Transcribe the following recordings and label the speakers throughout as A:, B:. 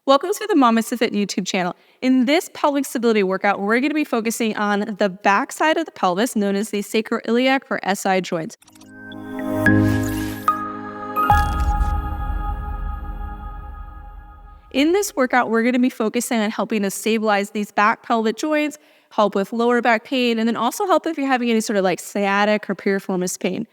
A: Welcome to the MamasteFit YouTube channel. In this pelvic stability workout, we're going to be focusing on the back side of the pelvis, known as the sacroiliac or SI joints. In this workout, we're going to be focusing on helping to stabilize these back pelvic joints, help with lower back pain, and then also help if you're having any sort of like sciatic or piriformis pain.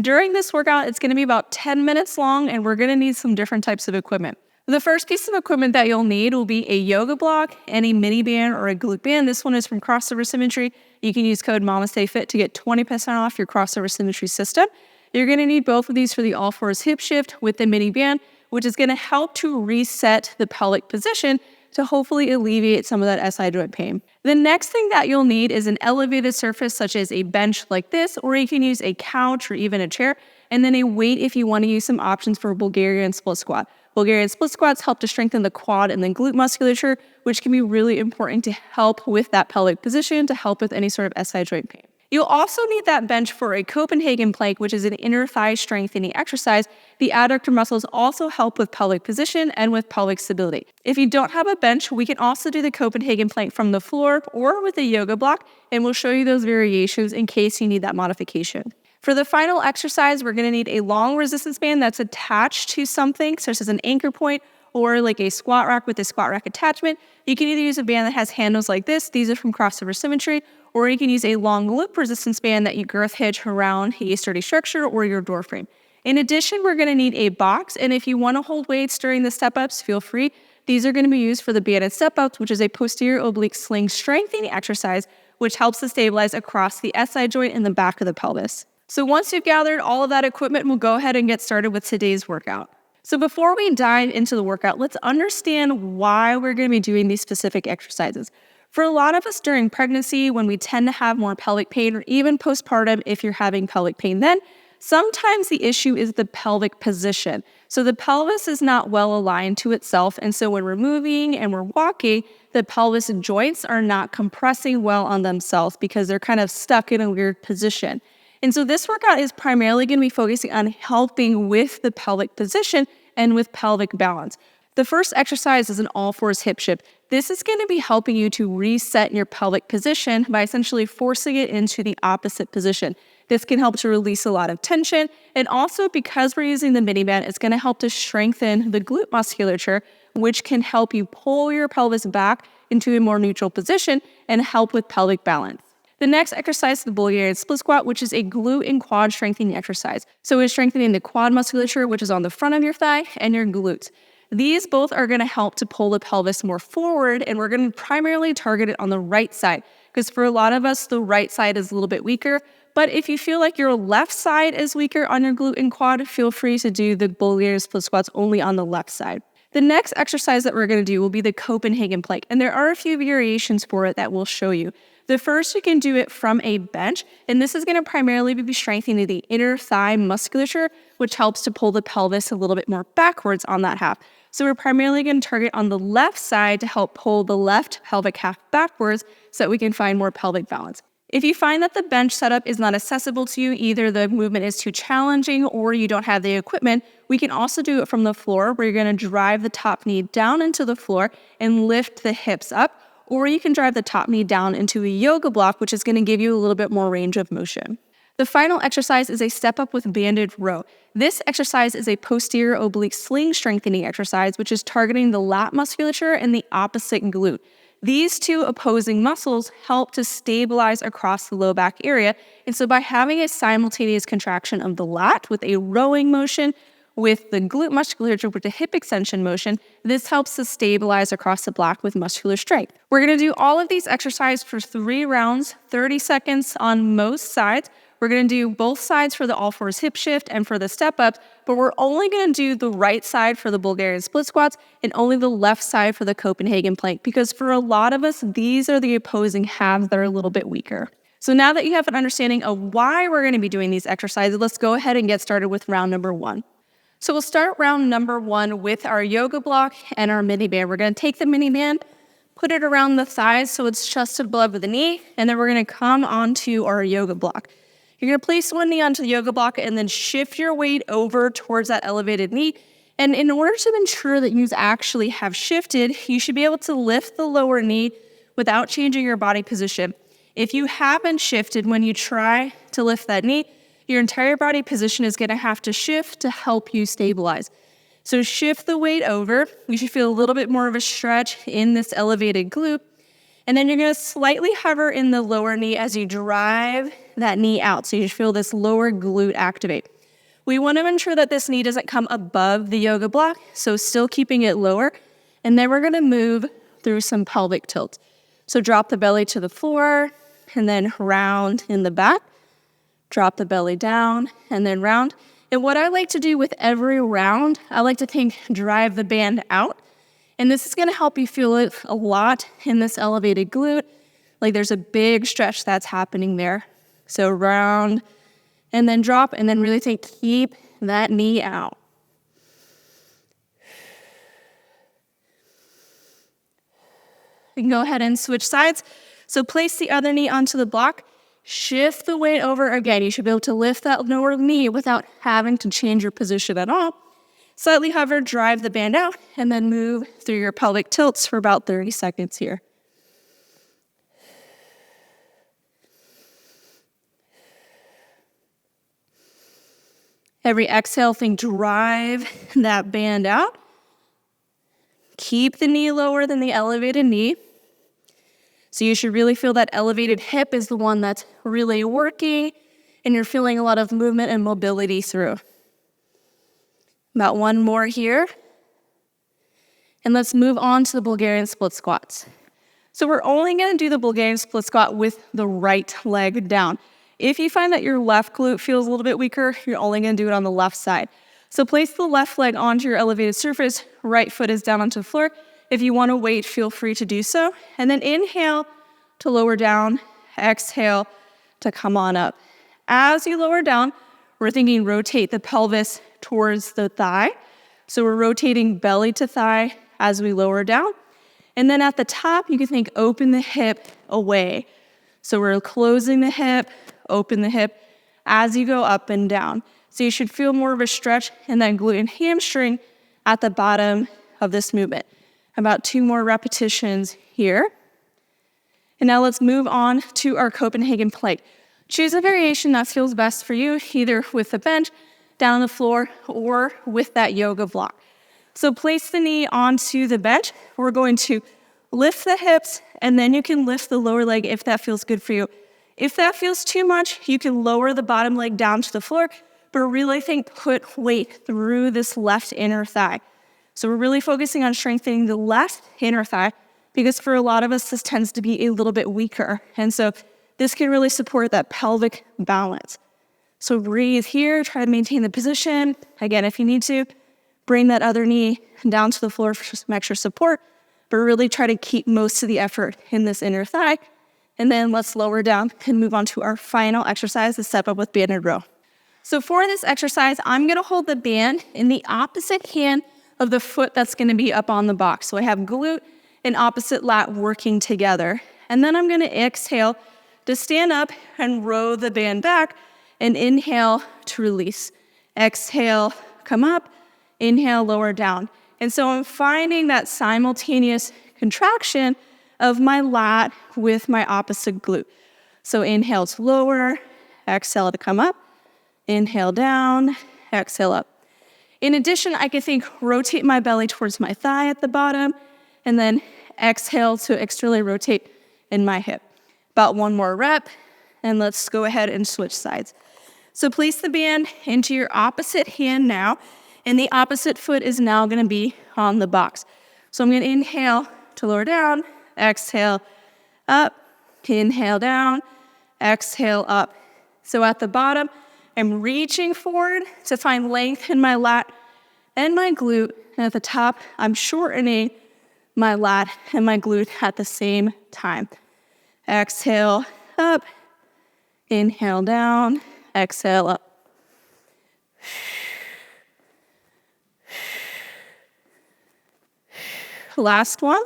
A: During this workout, it's going to be about 10 minutes long, and we're going to need some different types of equipment. The first piece of equipment that you'll need will be a yoga block, any mini band, or a glute band. This one is from Crossover Symmetry. You can use code MamasteFit to get 20% off your Crossover Symmetry system. You're going to need both of these for the all fours hip shift with the mini band, which is going to help to reset the pelvic position to hopefully alleviate some of that SI joint pain. The next thing that you'll need is an elevated surface such as a bench like this, or you can use a couch or even a chair, and then a weight if you want to use some options for Bulgarian split squat. Bulgarian split squats help to strengthen the quad and the glute musculature, which can be really important to help with that pelvic position, to help with any sort of SI joint pain. You'll also need that bench for a Copenhagen plank, which is an inner thigh strengthening exercise. The adductor muscles also help with pelvic position and with pelvic stability. If you don't have a bench, we can also do the Copenhagen plank from the floor or with a yoga block, and we'll show you those variations in case you need that modification. For the final exercise, we're going to need a long resistance band that's attached to something, such as an anchor point or like a squat rack with a squat rack attachment. You can either use a band that has handles like this. These are from Crossover Symmetry, or you can use a long loop resistance band that you girth hitch around a sturdy structure or your door frame. In addition, we're going to need a box, and if you want to hold weights during the step-ups, feel free. These are going to be used for the banded step-ups, which is a posterior oblique sling strengthening exercise, which helps to stabilize across the SI joint in the back of the pelvis. So once you've gathered all of that equipment, we'll go ahead and get started with today's workout. So before we dive into the workout, let's understand why we're going to be doing these specific exercises. For a lot of us during pregnancy, when we tend to have more pelvic pain, or even postpartum if you're having pelvic pain then, sometimes the issue is the pelvic position. So the pelvis is not well aligned to itself, and so when we're moving and we're walking, the pelvis joints are not compressing well on themselves because they're kind of stuck in a weird position. And so this workout is primarily going to be focusing on helping with the pelvic position and with pelvic balance. The first exercise is an all fours hip shift. This is going to be helping you to reset your pelvic position by essentially forcing it into the opposite position. This can help to release a lot of tension, and also because we're using the mini band, it's going to help to strengthen the glute musculature, which can help you pull your pelvis back into a more neutral position and help with pelvic balance. The next exercise is the Bulgarian split squat, which is a glute and quad strengthening exercise. So it's strengthening the quad musculature, which is on the front of your thigh, and your glutes. These both are going to help to pull the pelvis more forward, and we're going to primarily target it on the right side, because for a lot of us, the right side is a little bit weaker. But if you feel like your left side is weaker on your glute and quad, feel free to do the Bulgarian split squats only on the left side. The next exercise that we're going to do will be the Copenhagen plank, and there are a few variations for it that we'll show you. The first, you can do it from a bench, and this is going to primarily be strengthening the inner thigh musculature, which helps to pull the pelvis a little bit more backwards on that half. So we're primarily going to target on the left side to help pull the left pelvic half backwards so that we can find more pelvic balance. If you find that the bench setup is not accessible to you, either the movement is too challenging or you don't have the equipment, we can also do it from the floor, where you're going to drive the top knee down into the floor and lift the hips up. Or you can drive the top knee down into a yoga block, which is going to give you a little bit more range of motion. The final exercise is a step up with banded row. This exercise is a posterior oblique sling strengthening exercise, which is targeting the lat musculature and the opposite glute. These two opposing muscles help to stabilize across the low back area. And so by having a simultaneous contraction of the lat with a rowing motion, with the glute musculature with the hip extension motion, this helps to stabilize across the block with muscular strength. We're going to do all of these exercises for 3 rounds, 30 seconds on most sides. We're going to do both sides for the all fours hip shift and for the step ups, but we're only going to do the right side for the Bulgarian split squats and only the left side for the Copenhagen plank, because for a lot of us, these are the opposing halves that are a little bit weaker. So now that you have an understanding of why we're going to be doing these exercises, let's go ahead and get started with round number 1. So we'll start round number 1 with our yoga block and our mini band. We're going to take the mini band, put it around the thighs so it's just above the knee, and then we're going to come onto our yoga block. You're going to place one knee onto the yoga block and then shift your weight over towards that elevated knee, And in order to ensure that you actually have shifted, you should be able to lift the lower knee without changing your body position. If you haven't shifted when you try to lift that knee, your entire body position is going to have to shift to help you stabilize. So shift the weight over. You should feel a little bit more of a stretch in this elevated glute. And then you're going to slightly hover in the lower knee as you drive that knee out. So you should feel this lower glute activate. We want to ensure that this knee doesn't come above the yoga block, so still keeping it lower. And then we're going to move through some pelvic tilts. So drop the belly to the floor, and then round in the back. Drop the belly down, and then round. And what I like to do with every round, I like to drive the band out. And this is going to help you feel it a lot in this elevated glute. Like there's a big stretch that's happening there. So round, and then drop, and then really keep that knee out. You can go ahead and switch sides. So place the other knee onto the block. Shift the weight over again. You should be able to lift that lower knee without having to change your position at all. Slightly hover, drive the band out, and then move through your pelvic tilts for about 30 seconds here. Every exhale, drive that band out. Keep the knee lower than the elevated knee. So you should really feel that elevated hip is the one that's really working, and you're feeling a lot of movement and mobility through. About one more here. And let's move on to the Bulgarian split squats. So we're only going to do the Bulgarian split squat with the right leg down. If you find that your left glute feels a little bit weaker, you're only going to do it on the left side. So place the left leg onto your elevated surface, right foot is down onto the floor. If you want to wait, feel free to do so. And then inhale to lower down, exhale to come on up. As you lower down, we're thinking rotate the pelvis towards the thigh. So we're rotating belly to thigh as we lower down. And then at the top, you can think open the hip away. So we're closing the hip, open the hip as you go up and down. So you should feel more of a stretch in that glute and hamstring at the bottom of this movement. About 2 more repetitions here. And now let's move on to our Copenhagen plank. Choose a variation that feels best for you, either with the bench, down on the floor, or with that yoga block. So place the knee onto the bench. We're going to lift the hips, and then you can lift the lower leg if that feels good for you. If that feels too much, you can lower the bottom leg down to the floor, but really put weight through this left inner thigh. So we're really focusing on strengthening the left inner thigh, because for a lot of us, this tends to be a little bit weaker. And so this can really support that pelvic balance. So breathe here, try to maintain the position. Again, if you need to, bring that other knee down to the floor for some extra support, but really try to keep most of the effort in this inner thigh. And then let's lower down and move on to our final exercise, the step up with banded row. So for this exercise, I'm gonna hold the band in the opposite hand of the foot that's gonna be up on the box. So I have glute and opposite lat working together. And then I'm gonna exhale to stand up and row the band back, and inhale to release. Exhale, come up, inhale, lower down. And so I'm finding that simultaneous contraction of my lat with my opposite glute. So inhale to lower, exhale to come up, inhale down, exhale up. In addition, I can rotate my belly towards my thigh at the bottom, and then exhale to externally rotate in my hip. About 1 more rep, and let's go ahead and switch sides. So place the band into your opposite hand now, and the opposite foot is now gonna be on the box. So I'm gonna inhale to lower down, exhale up, inhale down, exhale up. So at the bottom, I'm reaching forward to find length in my lat and my glute, and at the top, I'm shortening my lat and my glute at the same time. Exhale up, inhale down, exhale up. Last one.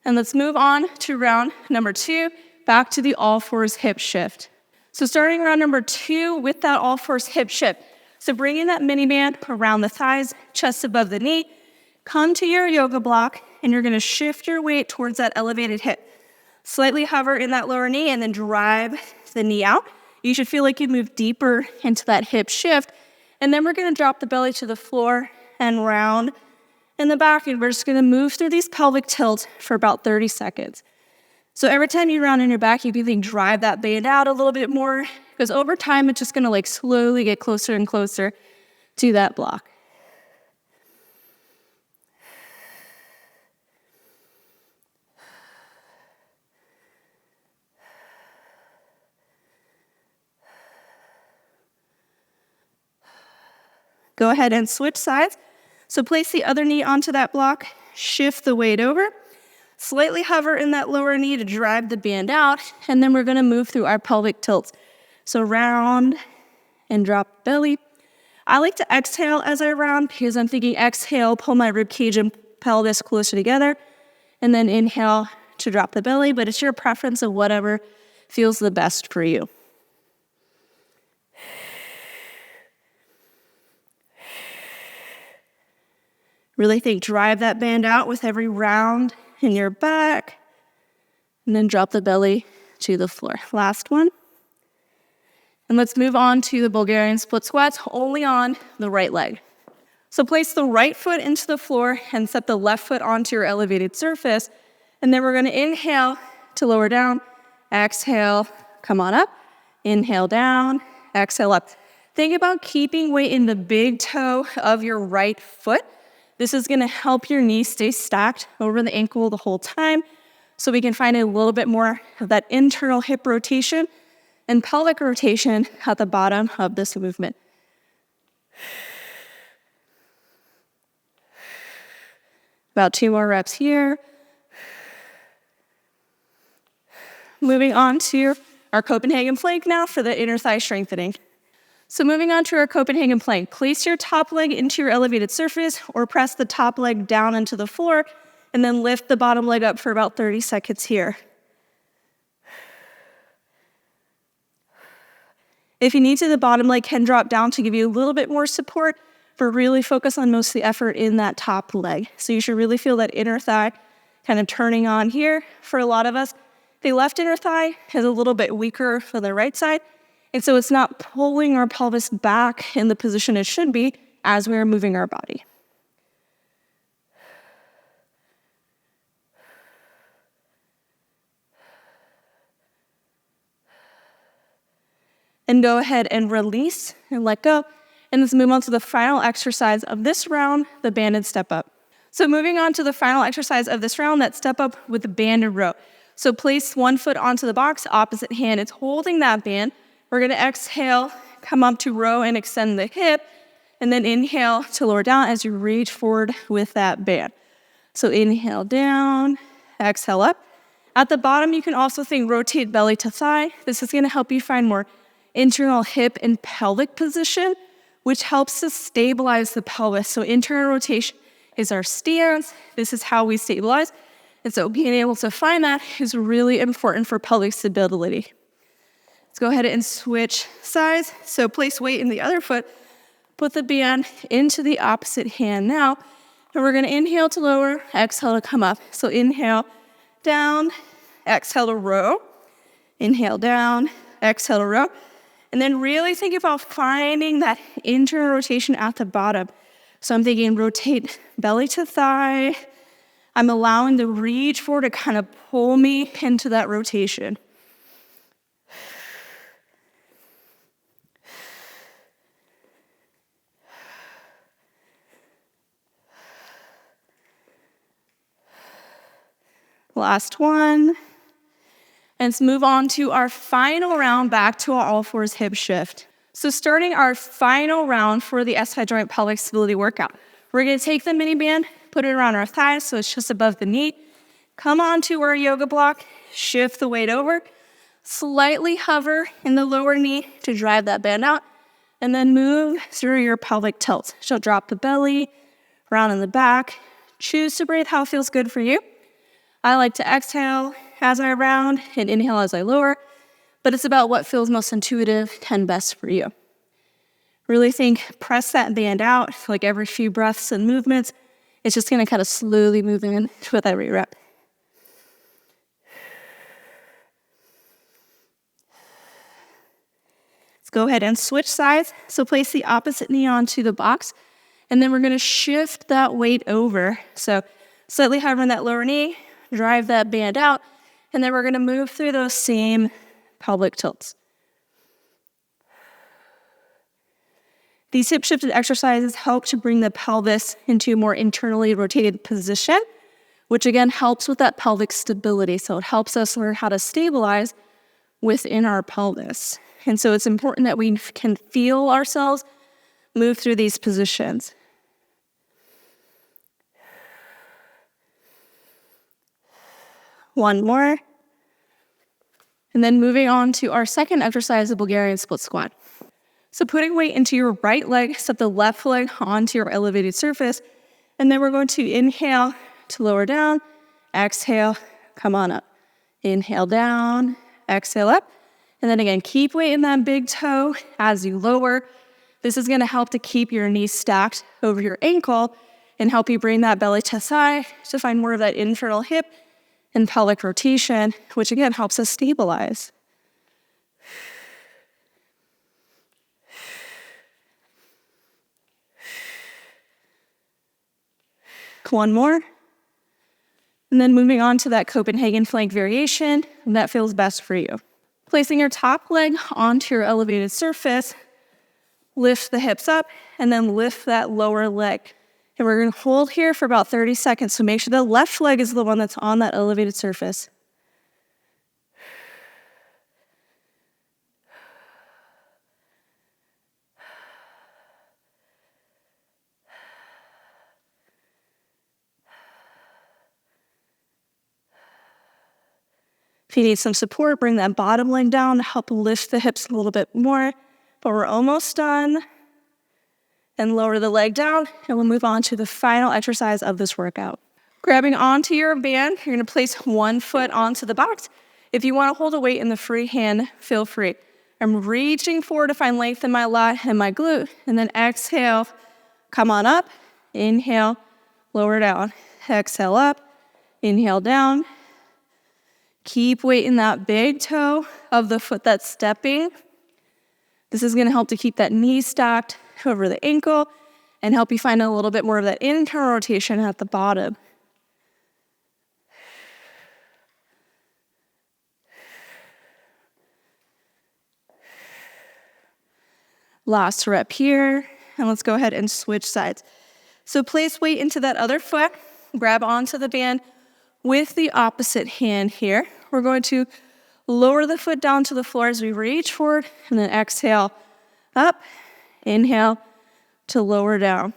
A: And let's move on to round number 2, back to the all fours hip shift. So starting round number 2 with that all fours hip shift. So bringing that mini band around the thighs, chest above the knee, come to your yoga block, and you're gonna shift your weight towards that elevated hip. Slightly hover in that lower knee and then drive the knee out. You should feel like you move deeper into that hip shift. And then we're gonna drop the belly to the floor and round in the back, and we're just gonna move through these pelvic tilts for about 30 seconds. So every time you round in your back, you can think drive that band out a little bit more, because over time, it's just gonna like slowly get closer and closer to that block. Go ahead and switch sides. So place the other knee onto that block, shift the weight over, slightly hover in that lower knee to drive the band out, and then we're gonna move through our pelvic tilts. So round and drop belly. I like to exhale as I round because I'm thinking exhale, pull my rib cage and pelvis closer together, and then inhale to drop the belly, but it's your preference of whatever feels the best for you. Really think drive that band out with every round in your back, and then drop the belly to the floor. Last one. And let's move on to the Bulgarian split squats, only on the right leg. So place the right foot into the floor and set the left foot onto your elevated surface. And then we're gonna inhale to lower down, exhale, come on up, inhale down, exhale up. Think about keeping weight in the big toe of your right foot. This is gonna help your knee stay stacked over the ankle the whole time, so we can find a little bit more of that internal hip rotation and pelvic rotation at the bottom of this movement. About 2 more reps here. Moving on to our Copenhagen plank now for the inner thigh strengthening. So moving on to our Copenhagen plank, place your top leg into your elevated surface or press the top leg down into the floor and then lift the bottom leg up for about 30 seconds here. If you need to, the bottom leg can drop down to give you a little bit more support, but really focus on most of the effort in that top leg. So you should really feel that inner thigh kind of turning on here. For a lot of us, the left inner thigh is a little bit weaker than the right side, and so it's not pulling our pelvis back in the position it should be as we are moving our body. And go ahead and release and let go. And let's move on to the final exercise of this round, the banded step up. So moving on to the final exercise of this round, that step up with the banded row. So place one foot onto the box, opposite hand is holding that band. We're gonna exhale, come up to row and extend the hip, and then inhale to lower down as you reach forward with that band. So inhale down, exhale up. At the bottom, you can also think rotate belly to thigh. This is gonna help you find more internal hip and pelvic position, which helps to stabilize the pelvis. So internal rotation is our stance. This is how we stabilize. And so being able to find that is really important for pelvic stability. Let's go ahead and switch sides. So place weight in the other foot, put the band into the opposite hand now, and we're gonna inhale to lower, exhale to come up. So inhale, down, exhale to row, inhale down, exhale to row. And then really think about finding that internal rotation at the bottom. So I'm thinking rotate belly to thigh. I'm allowing the reach forward to kind of pull me into that rotation. Last one. And let's move on to our final round, back to our all fours hip shift. So starting our final round for the SI joint pelvic stability workout, we're gonna take the mini band, put it around our thighs so it's just above the knee, come onto our yoga block, shift the weight over, slightly hover in the lower knee to drive that band out, and then move through your pelvic tilt. So drop the belly, round in the back, choose to breathe how it feels good for you. I like to exhale as I round and inhale as I lower, but it's about what feels most intuitive and best for you. Really press that band out, like every few breaths and movements. It's just gonna kind of slowly move in with every rep. Let's go ahead and switch sides. So place the opposite knee onto the box, and then we're gonna shift that weight over. So slightly hovering that lower knee, drive that band out, and then we're gonna move through those same pelvic tilts. These hip shifted exercises help to bring the pelvis into a more internally rotated position, which again helps with that pelvic stability. So it helps us learn how to stabilize within our pelvis. And so it's important that we can feel ourselves move through these positions. One more. And then moving on to our second exercise, the Bulgarian split squat. So putting weight into your right leg, step the left leg onto your elevated surface, and then we're going to inhale to lower down, exhale, come on up. Inhale down, exhale up, and then again, keep weight in that big toe as you lower. This is gonna help to keep your knees stacked over your ankle and help you bring that belly to thigh to find more of that internal hip and pelvic rotation, which again helps us stabilize. One more. And then moving on to that Copenhagen plank variation, and that feels best for you. Placing your top leg onto your elevated surface, lift the hips up, and then lift that lower leg. And we're gonna hold here for about 30 seconds. So make sure the left leg is the one that's on that elevated surface. If you need some support, bring that bottom leg down to help lift the hips a little bit more. But we're almost done. And lower the leg down, and we'll move on to the final exercise of this workout. Grabbing onto your band, you're gonna place one foot onto the box. If you wanna hold a weight in the free hand, feel free. I'm reaching forward to find length in my lat and my glute, and then exhale, come on up, inhale, lower down, exhale up, inhale down. Keep weight in that big toe of the foot that's stepping. This is gonna help to keep that knee stacked over the ankle and help you find a little bit more of that internal rotation at the bottom. Last rep here, and let's go ahead and switch sides. So place weight into that other foot, grab onto the band with the opposite hand here. We're going to lower the foot down to the floor as we reach forward, and then exhale up, inhale to lower down.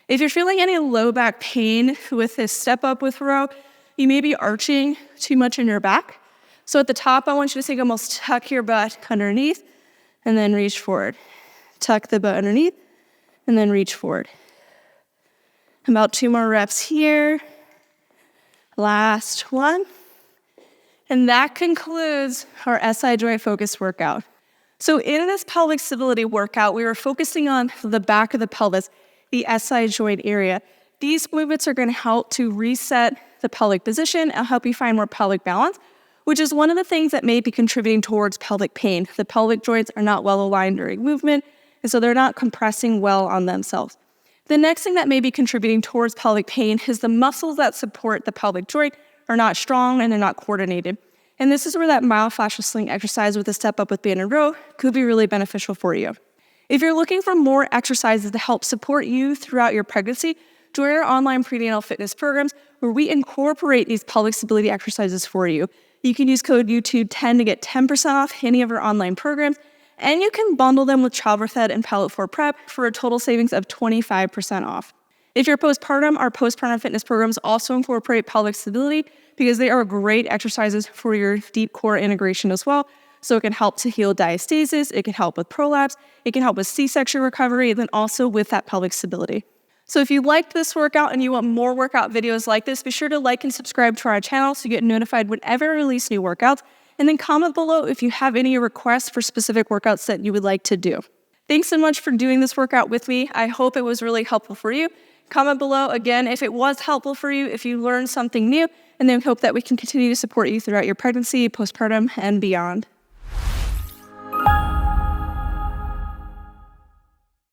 A: If you're feeling any low back pain with this step up with row, you may be arching too much in your back. So at the top, I want you to almost tuck your butt underneath and then reach forward. Tuck the butt underneath and then reach forward. About 2 more reps here. Last one. And that concludes our SI joint focus workout. So in this pelvic stability workout, we were focusing on the back of the pelvis, the SI joint area. These movements are going to help to reset the pelvic position and help you find more pelvic balance, which is one of the things that may be contributing towards pelvic pain. The pelvic joints are not well aligned during movement, and so they're not compressing well on themselves. The next thing that may be contributing towards pelvic pain is the muscles that support the pelvic joint are not strong and they're not coordinated. And this is where that myofascial sling exercise with a step up with band and row could be really beneficial for you. If you're looking for more exercises to help support you throughout your pregnancy, join our online prenatal fitness programs where we incorporate these pelvic stability exercises for you. You can use code YouTube10 to get 10% off any of our online programs, and you can bundle them with Childbirth Ed and Pellet 4 Prep for a total savings of 25% off. If you're postpartum, our postpartum fitness programs also incorporate pelvic stability because they are great exercises for your deep core integration as well. So it can help to heal diastasis, it can help with prolapse, it can help with C-section recovery, and then also with that pelvic stability. So if you liked this workout and you want more workout videos like this, be sure to like and subscribe to our channel so you get notified whenever I release new workouts. And then comment below if you have any requests for specific workouts that you would like to do. Thanks so much for doing this workout with me. I hope it was really helpful for you. Comment below again if it was helpful for you, if you learned something new, and then hope that we can continue to support you throughout your pregnancy, postpartum, and beyond.